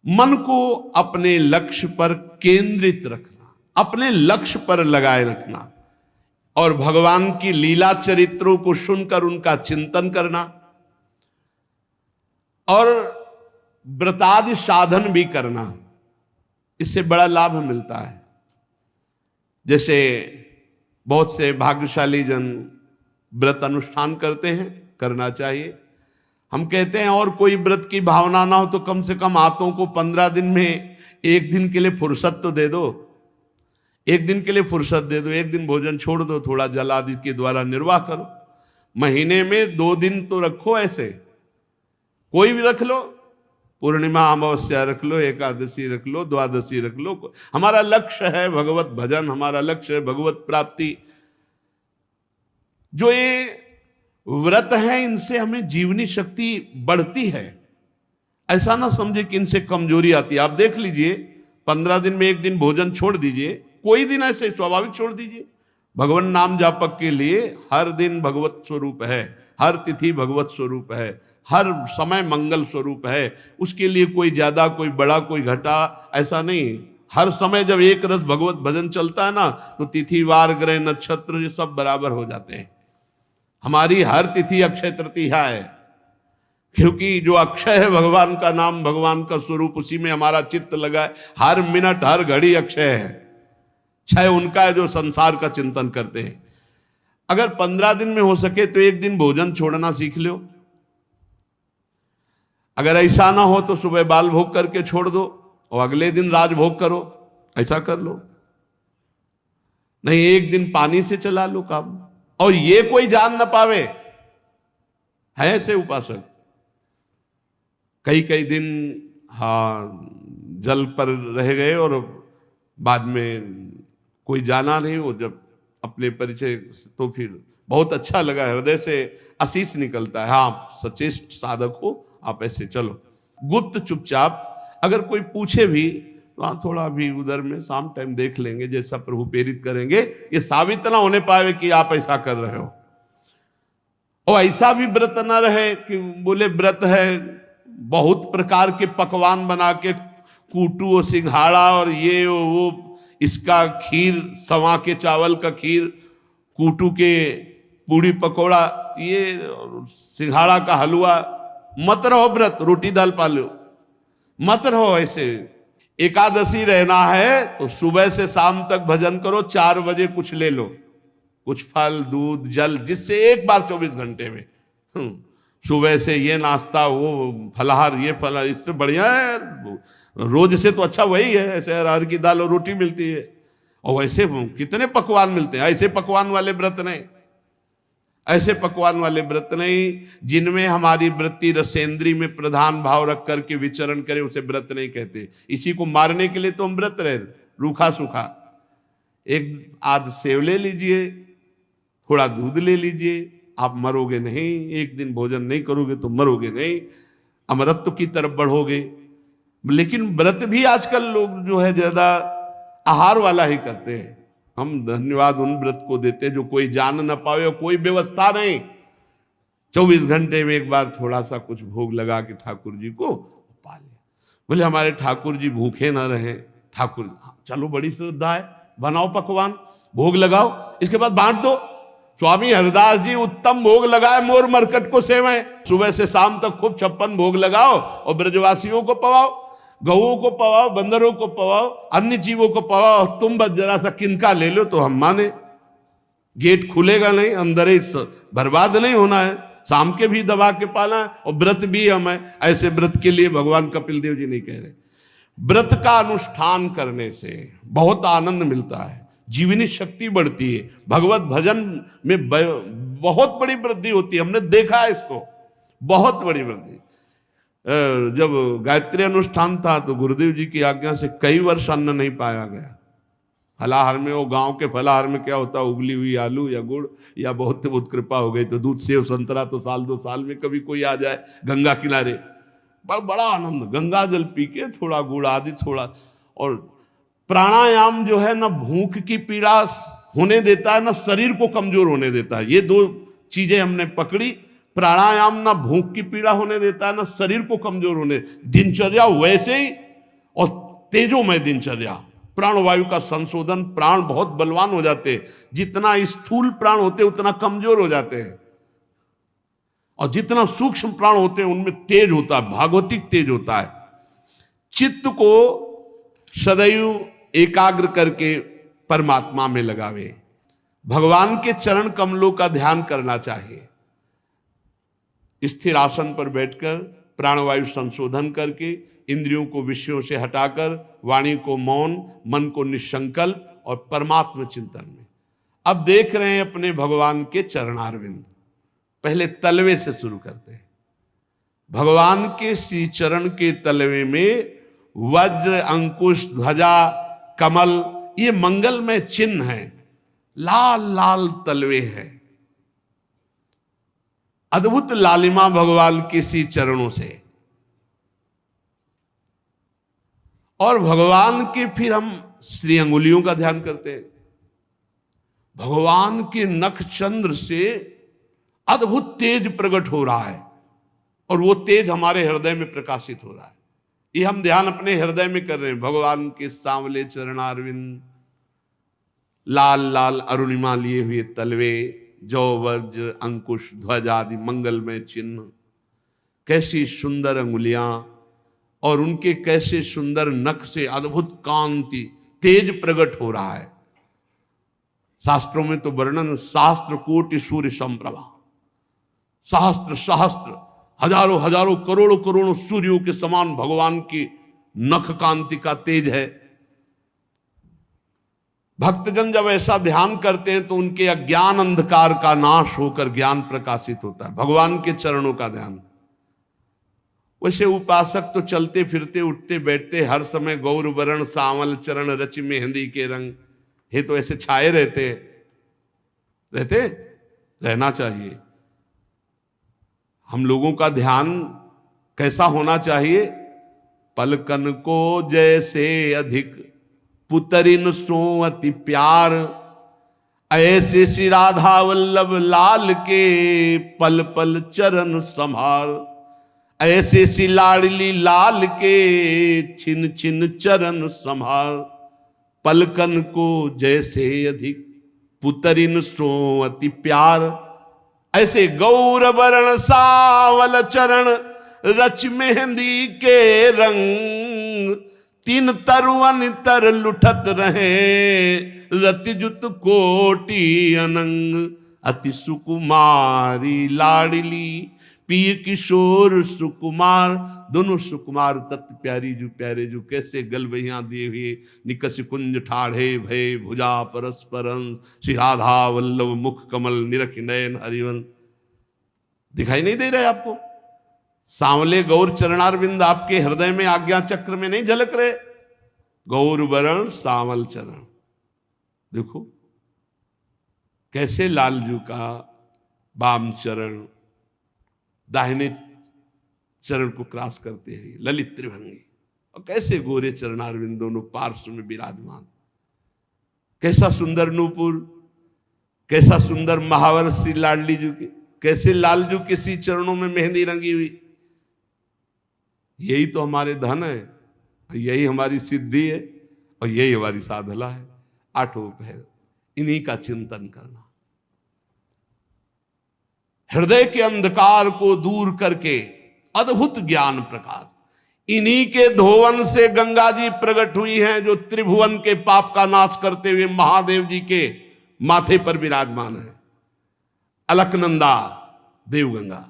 मन को अपने लक्ष्य पर केंद्रित रखना, अपने लक्ष्य पर लगाए रखना और भगवान की लीला चरित्रों को सुनकर उनका चिंतन करना और व्रतादि साधन भी करना, इससे बड़ा लाभ मिलता है। जैसे बहुत से भाग्यशाली जन व्रत अनुष्ठान करते हैं, करना चाहिए। हम कहते हैं और कोई व्रत की भावना ना हो तो कम से कम आंतों को 15 दिन में एक दिन के लिए फुर्सत तो दे दो, एक दिन के लिए फुर्सत दे दो, एक दिन भोजन छोड़ दो, थोड़ा जल आदि के द्वारा निर्वाह करो। महीने में 2 दिन तो रखो, ऐसे कोई भी रख लो, पूर्णिमा अमावस्या रख लो, एकादशी रख लो, द्वादशी रख लो। हमारा लक्ष्य है भगवत भजन, हमारा लक्ष्य है भगवत प्राप्ति। जो ये व्रत है इनसे हमें जीवनी शक्ति बढ़ती है, ऐसा ना समझे कि इनसे कमजोरी आती है। आप देख लीजिए 15 दिन में एक दिन भोजन छोड़ दीजिए, कोई दिन ऐसे स्वाभाविक छोड़ दीजिए। भगवान नाम जापक के लिए हर दिन भगवत स्वरूप है, हर तिथि भगवत स्वरूप है, हर समय मंगल स्वरूप है। उसके लिए कोई ज्यादा कोई बड़ा कोई घटा ऐसा नहीं। हर समय जब एक रस भगवत भजन चलता है ना तो तिथि वार ग्रह नक्षत्र ये सब बराबर हो जाते हैं। हमारी हर तिथि अक्षय तृतीया है, क्योंकि जो अक्षय है भगवान का नाम, भगवान का स्वरूप, उसी में हमारा चित्त लगा है। हर मिनट हर घड़ी अक्षय है, क्षय उनका है जो संसार का चिंतन करते हैं। अगर 15 दिन में हो सके तो एक दिन भोजन छोड़ना सीख लो। अगर ऐसा ना हो तो सुबह बाल भोग करके छोड़ दो और अगले दिन राजभोग करो, ऐसा कर लो। नहीं, एक दिन पानी से चला लो काम, और ये कोई जान ना पावे। है ऐसे उपासक कई कई दिन जल पर रह गए और बाद में कोई जाना नहीं, वो जब अपने परिचय तो फिर बहुत अच्छा लगा, हृदय से आशीष निकलता है। हाँ, सचेष्ट साधक हो आप, ऐसे चलो गुप्त चुपचाप। अगर कोई पूछे भी तो हाँ थोड़ा भी उधर में शाम टाइम देख लेंगे, जैसा प्रभु प्रेरित करेंगे। ये साबित ना होने पाए कि आप ऐसा कर रहे हो, और ऐसा भी व्रत ना रहे कि बोले व्रत है बहुत प्रकार के पकवान बना के, कूटू और सिंघाड़ा और ये वो, इसका खीर, सवा के चावल का खीर, कूटू के पूड़ी पकौड़ा, ये सिंघाड़ा का हलवा। मत रहो व्रत, रोटी दाल पालो, मत रहो ऐसे। एकादशी रहना है तो सुबह से शाम तक भजन करो, 4 बजे कुछ ले लो, कुछ फल दूध जल, जिससे एक बार 24 घंटे में सुबह से ये नाश्ता वो फलाहार ये फलाहार, इससे बढ़िया है। रोज से तो अच्छा वही है, ऐसे अरहर की दाल और रोटी मिलती है, और वैसे कितने पकवान मिलते हैं। ऐसे पकवान वाले व्रत नहीं, ऐसे पकवान वाले व्रत नहीं जिनमें हमारी वृत्ति रसेंद्री में प्रधान भाव रख करके विचरण करे, उसे व्रत नहीं कहते। इसी को मारने के लिए तो हम व्रत रहे, रूखा सूखा। एक आध सेव ले लीजिए, थोड़ा दूध ले लीजिए, आप मरोगे नहीं। एक दिन भोजन नहीं करोगे तो मरोगे नहीं, अमरत्व की तरफ बढ़ोगे। लेकिन व्रत भी आजकल लोग जो है ज्यादा आहार वाला ही करते हैं। हम धन्यवाद उन व्रत को देते जो कोई जान न पावे, कोई व्यवस्था नहीं, 24 घंटे में एक बार थोड़ा सा कुछ भोग लगा के ठाकुर जी को पाले। बोले हमारे ठाकुर जी भूखे ना रहे। ठाकुर चलो बड़ी श्रद्धा है, बनाओ पकवान, भोग लगाओ, इसके बाद बांट दो। स्वामी हरिदास जी उत्तम भोग लगाए, मोर मरकट को सेवाएं, सुबह से शाम तक खूब 56 भोग लगाओ और ब्रजवासियों को पवाओ, गऊओं को पवाओ, बंदरों को पवाओ, अन्य जीवों को पवाओ। तुम बस जरा सा किनका ले लो तो हम माने। गेट खुलेगा नहीं, अंदर ही बर्बाद नहीं होना है, शाम के भी दबा के पाना है, और व्रत भी हम है। ऐसे व्रत के लिए भगवान कपिल देव जी नहीं कह रहे। व्रत का अनुष्ठान करने से बहुत आनंद मिलता है, जीवनी शक्ति बढ़ती है, भगवत भजन में बहुत बड़ी वृद्धि होती है। हमने देखा है इसको, बहुत बड़ी वृद्धि। जब गायत्री अनुष्ठान था तो गुरुदेव जी की आज्ञा से कई वर्ष अन्न नहीं पाया गया। फलाहार में, वो गांव के फलाहार में क्या होता, उबली हुई आलू या गुड़, या बहुत बहुत कृपा हो गई तो दूध सेव संतरा, तो साल 2 साल में कभी कोई आ जाए गंगा किनारे, बड़ा आनंद, गंगा जल पी के थोड़ा गुड़ आदि थोड़ा। और प्राणायाम जो है ना भूख की पीड़ा होने देता है, ना शरीर को कमजोर होने देता है। ये 2 चीजें हमने पकड़ी। प्राणायाम ना भूख की पीड़ा होने देता है, ना शरीर को कमजोर होने। दिनचर्या वैसे ही तेजोमय दिनचर्या, प्राणवायु का संशोधन, प्राण बहुत बलवान हो जाते, जितना स्थूल प्राण होते उतना कमजोर हो जाते हैं, और जितना सूक्ष्म प्राण होते हैं उनमें तेज होता है, भागवतिक तेज होता है। चित्त को सदैव एकाग्र करके परमात्मा में लगावे, भगवान के चरण कमलों का ध्यान करना चाहिए। स्थिर आसन पर बैठकर प्राणवायु संशोधन करके, इंद्रियों को विषयों से हटाकर, वाणी को मौन, मन को निसंकल्प और परमात्मा चिंतन में। अब देख रहे हैं अपने भगवान के चरणारविंद। पहले तलवे से शुरू करते हैं। भगवान के श्री चरण के तलवे में वज्र, अंकुश, ध्वजा, कमल, ये मंगलमय चिन्ह है। लाल लाल तलवे हैं, अद्भुत लालिमा भगवान के श्री चरणों से। और भगवान के फिर हम श्री अंगुलियों का ध्यान करते हैं। भगवान के नख चंद्र से अद्भुत तेज प्रकट हो रहा है, और वो तेज हमारे हृदय में प्रकाशित हो रहा है। ये हम ध्यान अपने हृदय में कर रहे हैं। भगवान के सांवले चरणारविंद, लाल लाल अरुणिमा लिए हुए तलवे, जौ, वज्र, अंकुश, ध्वज आदि मंगलमय चिन्ह, कैसी सुंदर अंगुलियां, और उनके कैसे सुंदर नख से अद्भुत कांति, तेज प्रकट हो रहा है। शास्त्रों में तो वर्णन, शास्त्र कोटि सूर्य संप्रभा, सहस्त्र सहस्त्र, हजारों हजारों, करोड़ों करोड़ों सूर्यों के समान भगवान की नख कांति का तेज है। भक्तजन जब ऐसा ध्यान करते हैं तो उनके अज्ञान अंधकार का नाश होकर ज्ञान प्रकाशित होता है। भगवान के चरणों का ध्यान। वैसे उपासक तो चलते फिरते, उठते बैठते हर समय गौर वरण सांवल चरण रच मेहंदी के रंग, ये तो ऐसे छाए रहते रहना चाहिए। हम लोगों का ध्यान कैसा होना चाहिए? पलकन को जैसे अधिक पुतरिन सो अति प्यार, ऐसे श्री राधा वल्लभ लाल के पल पल चरण संभार, ऐसे श्री लाडली लाल के छिन छिन चरण संभार। पलकन को जैसे अधिक पुतरिन सो अति प्यार, ऐसे गौर वरण सावल चरण रच मेहंदी के रंग, तीन तरुवन तर लुठत रहे रतिजुत कोटि अनंग। अति सुकुमारी लाडली पिय किशोर सुकुमार, दोनों सुकुमार तत्व प्यारी जो प्यारे जो, कैसे गलबहियां दिए हुए निकस कुंज ठाढ़े भय भुजा परस्परंस, श्री राधा वल्लभ मुख कमल निरख नयन हरिवन। दिखाई नहीं दे रहे आपको? सांवले गौर चरणारविंद आपके हृदय में आज्ञा चक्र में नहीं झलक रहे? गौर वरण सांवल चरण, देखो कैसे लालजू का वाम चरण दाहिने चरण को क्रॉस करते हैं, ललित त्रिभंगी, और कैसे गोरे चरणारविंद दोनों पार्श्व में विराजमान। कैसा सुंदर नूपुर, कैसा सुंदर महावर श्री लाडली जी के, कैसे लालजू के श्री चरणों में मेहंदी रंगी हुई। यही तो हमारे धन है, यही हमारी सिद्धि है, और यही हमारी साधना है। आठों पहर इन्हीं का चिंतन करना, हृदय के अंधकार को दूर करके अद्भुत ज्ञान प्रकाश। इन्हीं के धोवन से गंगा जी प्रकट हुई हैं, जो त्रिभुवन के पाप का नाश करते हुए महादेव जी के माथे पर विराजमान है। अलकनंदा देवगंगा,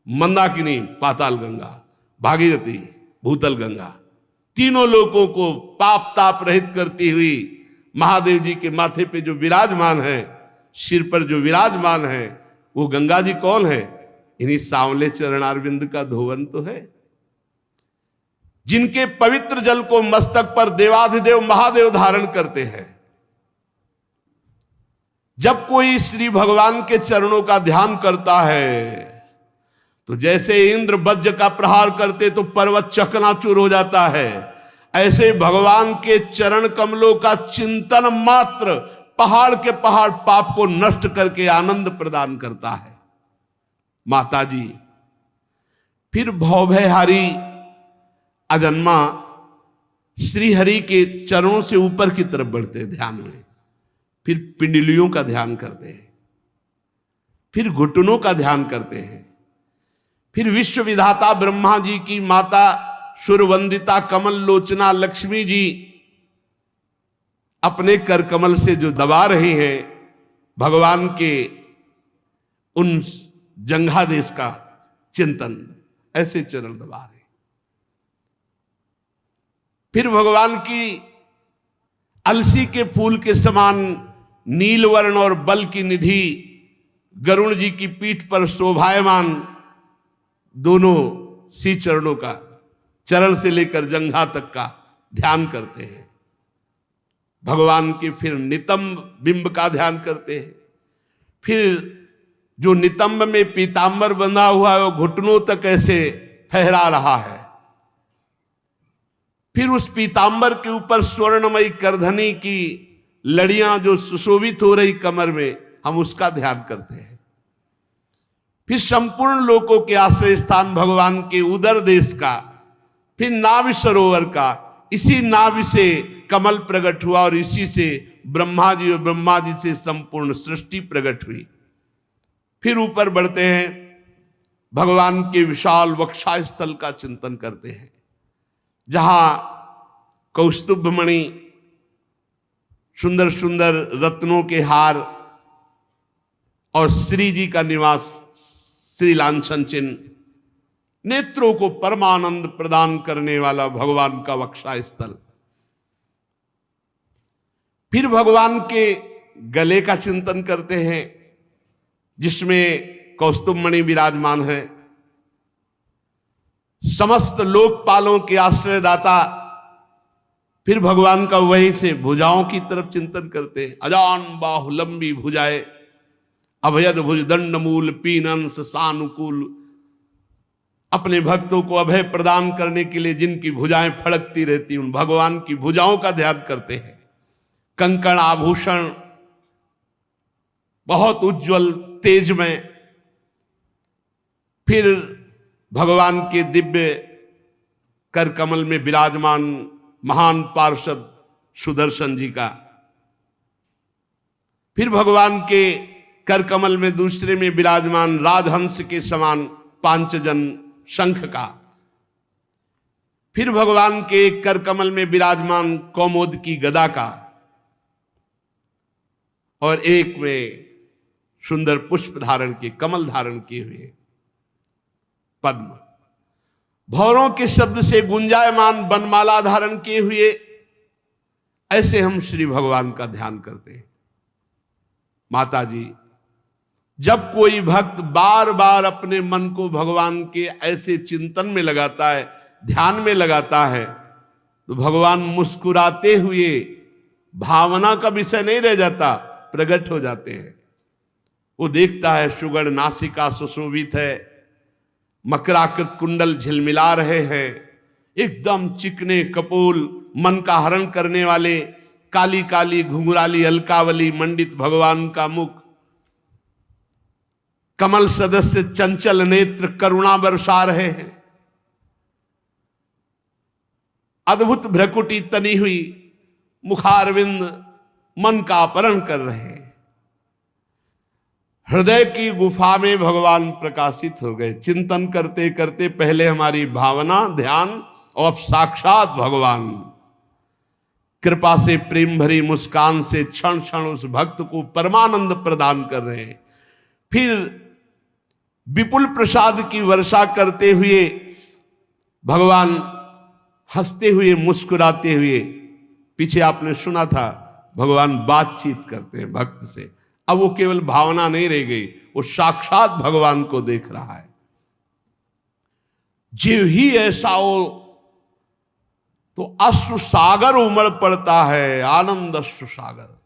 मंदाकिनी पाताल गंगा, भागीरथी भूतल गंगा, तीनों लोगों को पाप ताप रहित करती हुई महादेव जी के माथे पे जो विराजमान है, सिर पर जो विराजमान है, वो गंगा जी कौन है? इन्हीं सांवले चरणारविंद का धोवन तो है। जिनके पवित्र जल को मस्तक पर देवाधिदेव महादेव धारण करते हैं। जब कोई श्री भगवान के चरणों का ध्यान करता है तो जैसे इंद्र वज्र का प्रहार करते तो पर्वत चकनाचूर हो जाता है, ऐसे भगवान के चरण कमलों का चिंतन मात्र पहाड़ के पहाड़ पाप को नष्ट करके आनंद प्रदान करता है। माता जी फिर भवभयहारी अजन्मा श्री हरि के चरणों से ऊपर की तरफ बढ़ते हैं ध्यान में, फिर पिंडलियों का ध्यान करते हैं, फिर घुटनों का ध्यान करते हैं, फिर विश्व विधाता ब्रह्मा जी की माता सुरवंदिता कमल लोचना लक्ष्मी जी अपने कर कमल से जो दबा रहे हैं भगवान के उन जंघादेश का चिंतन, ऐसे चरण दबा रहे। फिर भगवान की अलसी के फूल के समान नीलवर्ण और बल की निधि गरुण जी की पीठ पर शोभायमान दोनों सी चरणों का, चरण से लेकर जंघा तक का ध्यान करते हैं। भगवान के फिर नितंब बिंब का ध्यान करते हैं। फिर जो नितंब में पीतांबर बंधा हुआ है वो घुटनों तक ऐसे फहरा रहा है। फिर उस पीतांबर के ऊपर स्वर्णमयी करधनी की लड़ियां जो सुशोभित हो रही कमर में, हम उसका ध्यान करते हैं। फिर संपूर्ण लोकों के आश्रय स्थान भगवान के उदर देश का, फिर नाभि सरोवर का, इसी नाभि से कमल प्रकट हुआ और इसी से ब्रह्मा जी और ब्रह्मा जी से संपूर्ण सृष्टि प्रकट हुई। फिर ऊपर बढ़ते हैं, भगवान के विशाल वक्षा स्थल का चिंतन करते हैं, जहां कौस्तुभ मणि, सुंदर सुंदर रत्नों के हार और श्री जी का निवास, श्री लांछन चिन्ह, नेत्रों को परमानंद प्रदान करने वाला भगवान का वक्षा स्थल। फिर भगवान के गले का चिंतन करते हैं, जिसमें कौस्तुभ मणि विराजमान है। समस्त लोकपालों के आश्रयदाता, फिर भगवान का वहीं से भुजाओं की तरफ चिंतन करते हैं। अजान बाहु लंबी भुजाएं, अभयद भुज दंड मूल पीनंस सानुकूल, अपने भक्तों को अभय प्रदान करने के लिए जिनकी भुजाएं फड़कती रहती, उन भगवान की भुजाओं का ध्यान करते हैं। कंकण आभूषण बहुत उज्जवल तेजमय। फिर भगवान के दिव्य कर कमल में विराजमान महान पार्षद सुदर्शन जी का, फिर भगवान के कर कमल में दूसरे में विराजमान राजहंस के समान पांचजन शंख का, फिर भगवान के कर कमल में विराजमान कौमोद की गदा का, और एक में सुंदर पुष्प धारण के, कमल धारण किए हुए पद्म, भौरों के शब्द से गुंजायमान बनमाला धारण किए हुए, ऐसे हम श्री भगवान का ध्यान करते हैं। माता जी, जब कोई भक्त बार बार अपने मन को भगवान के ऐसे चिंतन में लगाता है, ध्यान में लगाता है, तो भगवान मुस्कुराते हुए भावना का विषय नहीं रह जाता, प्रकट हो जाते हैं। वो देखता है सुगढ़ नासिका सुशोभित है, मकराकृत कुंडल झिलमिला रहे हैं, एकदम चिकने कपोल, मन का हरण करने वाले, काली काली घुंघराली अलकावली मंडित भगवान का मुख, कमल सदस्य चंचल नेत्र करुणा बरसा रहे हैं, अद्भुत भ्रकुटी तनी हुई मुखारविंद मन का अपहरण कर रहे हैं। हृदय की गुफा में भगवान प्रकाशित हो गए। चिंतन करते करते पहले हमारी भावना ध्यान, और साक्षात भगवान कृपा से प्रेम भरी मुस्कान से क्षण क्षण उस भक्त को परमानंद प्रदान कर रहे हैं। फिर विपुल प्रसाद की वर्षा करते हुए भगवान हंसते हुए मुस्कुराते हुए, पीछे आपने सुना था भगवान बातचीत करते हैं भक्त से, अब वो केवल भावना नहीं रह गई, वो साक्षात भगवान को देख रहा है। जीव ही ऐसा हो तो अश्रु सागर उमड़ पड़ता है, आनंद अश्रु सागर।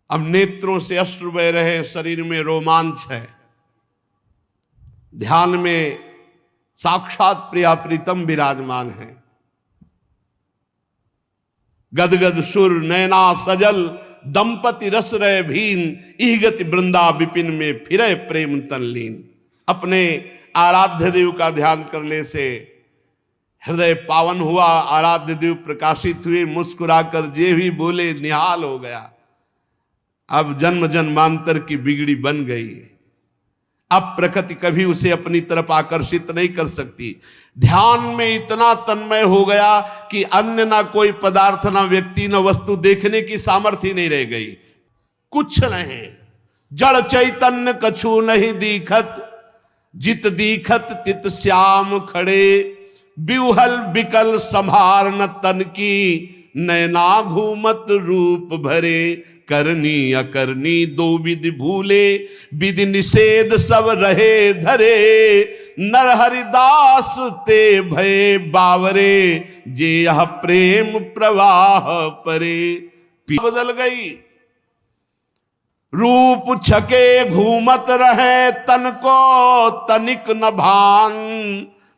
अब नेत्रों से अश्रु बह रहे, शरीर में रोमांच है, ध्यान में साक्षात प्रिया प्रीतम विराजमान है। गदगद सुर नैना सजल दंपति रस रहे भीन, इहगति वृंदा विपिन में फिरे प्रेम तनलीन। अपने आराध्य देव का ध्यान करने से हृदय पावन हुआ, आराध्य देव प्रकाशित हुए, मुस्कुराकर जे भी बोले निहाल हो गया। अब जन्म जन्मांतर की बिगड़ी बन गई। अब प्रकृति कभी उसे अपनी तरफ आकर्षित नहीं कर सकती। ध्यान में इतना तन्मय हो गया कि अन्य ना कोई पदार्थ, ना व्यक्ति, ना वस्तु देखने की सामर्थ्य नहीं रह गई। कुछ नहीं, जड़ चैतन्य कछु नहीं दीखत, जित दीखत तित श्याम खड़े, बिहुल बिकल संभार न तन की, नैना घूमत रूप भरे, करनी अकरनी दो विधि भूले, विधि निषेध सब रहे धरे, नर हरिदास ते भय बावरे, जे यह प्रेम प्रवाह परे। बदल गई, रूप छके घूमत रहे, तन को तनिक न भान,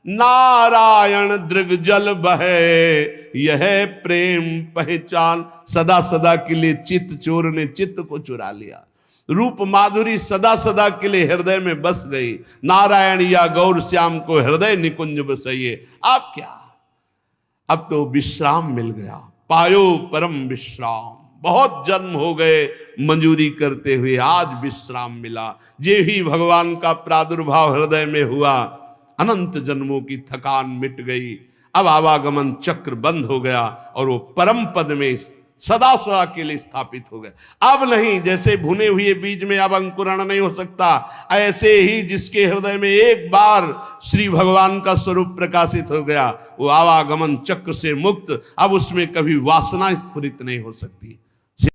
नारायण दृग जल बहे, यह प्रेम पहचान। सदा सदा के लिए चित्त चोर ने चित्त को चुरा लिया। रूप माधुरी सदा सदा के लिए हृदय में बस गई। नारायण या गौर श्याम को हृदय निकुंज बसाइए। अब क्या, अब तो विश्राम मिल गया। पायो परम विश्राम। बहुत जन्म हो गए मंजूरी करते हुए, आज विश्राम मिला। जे ही भगवान का प्रादुर्भाव हृदय में हुआ, अनंत जन्मों की थकान मिट गई। अब आवागमन चक्र बंद हो गया और वो परम पद में सदा सदा के लिए स्थापित हो गए। अब नहीं, जैसे भुने हुए बीज में अब अंकुरण नहीं हो सकता, ऐसे ही जिसके हृदय में एक बार श्री भगवान का स्वरूप प्रकाशित हो गया, वो आवागमन चक्र से मुक्त। अब उसमें कभी वासना स्फुरित नहीं हो सकती।